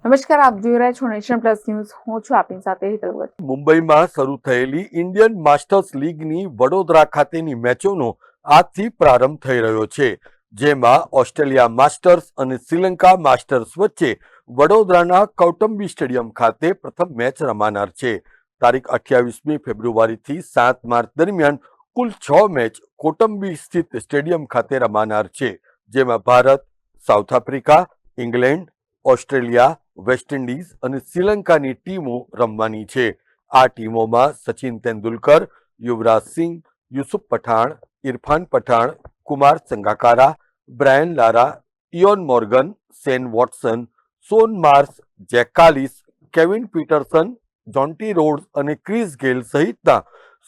નમસ્કાર, આપ જોઈ રહ્યા છો નેશન પ્લસ ન્યૂઝ. હું છું આપની સાથે હેતલ ભટ્ટ. મુંબઈમાં શરૂ થયેલી ઇન્ડિયન માસ્ટર્સ લીગની વડોદરા ખાતેની મેચોનો આજથી પ્રારંભ થઈ રહ્યો છે, જેમાં ઓસ્ટ્રેલિયા માસ્ટર્સ અને શ્રીલંકા માસ્ટર્સ વચ્ચે વડોદરાના કૌટુંબી સ્ટેડિયમ ખાતે પ્રથમ મેચ રમાનાર છે. તારીખ 28મી ફેબ્રુઆરીથી 7 માર્ચ દરમિયાન કુલ 6 મેચ કૌટુંબી સ્થિત સ્ટેડિયમ ખાતે રમાનાર છે, જેમાં Bharat, South Africa, England, Australia, West Indies અને શ્રીલંકાની ટીમો રમવાની છે. આ ટીમોમાં Sachin Tendulkar, Yuvraj Singh, Yusuf Pathan, Irfan Pathan, Kumar Sangakkara, Brian Lara, Eoin Morgan, Shane Watson, Shaun Marsh, Jacques Kallis, Kevin Pietersen, Jonty Rhodes અને ક્રિસ ગેલ સહિતના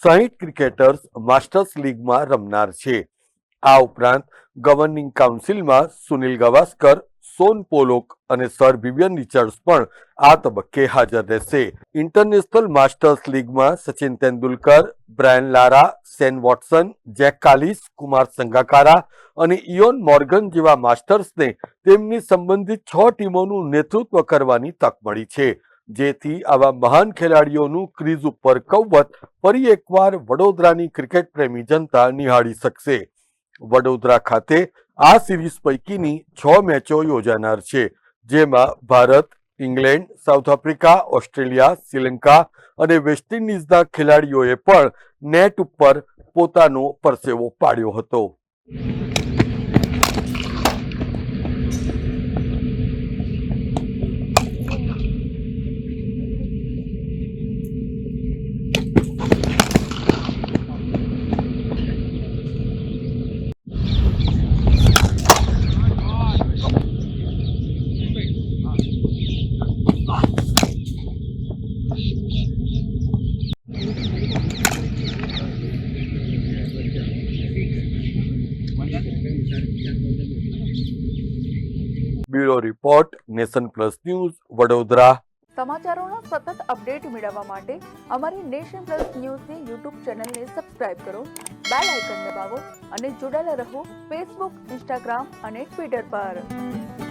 60 ક્રિકેટર્સ માસ્ટર્સ લીગમાં રમનાર છે. આ ઉપરાંત ગવર્નિંગ કાઉન્સિલમાં સુનિલ ગાવસ્કર, શોન પોલોક અને સર વિવિયન રિચર્ડ્સ પણ આ તબક્કે હાજર રહેશે. ઇન્ટરનેશનલ માસ્ટર્સ લીગમાં Sachin Tendulkar, Brian Lara, Shane Watson, Jacques Kallis, Kumar Sangakkara અને ઇયોન મોર્ગન જેવા માસ્ટર્સને તેમની સંબંધિત 6 ટીમોનું નેતૃત્વ કરવાની તક મળી છે, જેથી આવા મહાન ખેલાડીઓનું ક્રીઝ ઉપર કૌવત ફરી એકવાર વડોદરાની ક્રિકેટ પ્રેમી જનતા નિહાળી શકશે. વડોદરા ખાતે આ સિરીઝ પૈકીની 6 મેચો યોજાનાર છે, જેમાં Bharat, England, south Africa, Australia, Sri Lanka અને વેસ્ટ ઇન્ડિઝના ખેલાડીઓએ પણ નેટ ઉપર પોતાનો પરસેવો પાડ્યો હતો. Bureau report, Nation Plus News, Vadodara. સમાચારોના સતત અપડેટ મેળવવા માટે અમારી નેશન પ્લસ ન્યૂઝની યુટ્યુબ ચેનલને સબસ્ક્રાઇબ કરો, બેલ આઇકન દબાવો અને જોડાયેલા રહો ફેસબુક, ઇન્સ્ટાગ્રામ અને ટ્વિટર પર.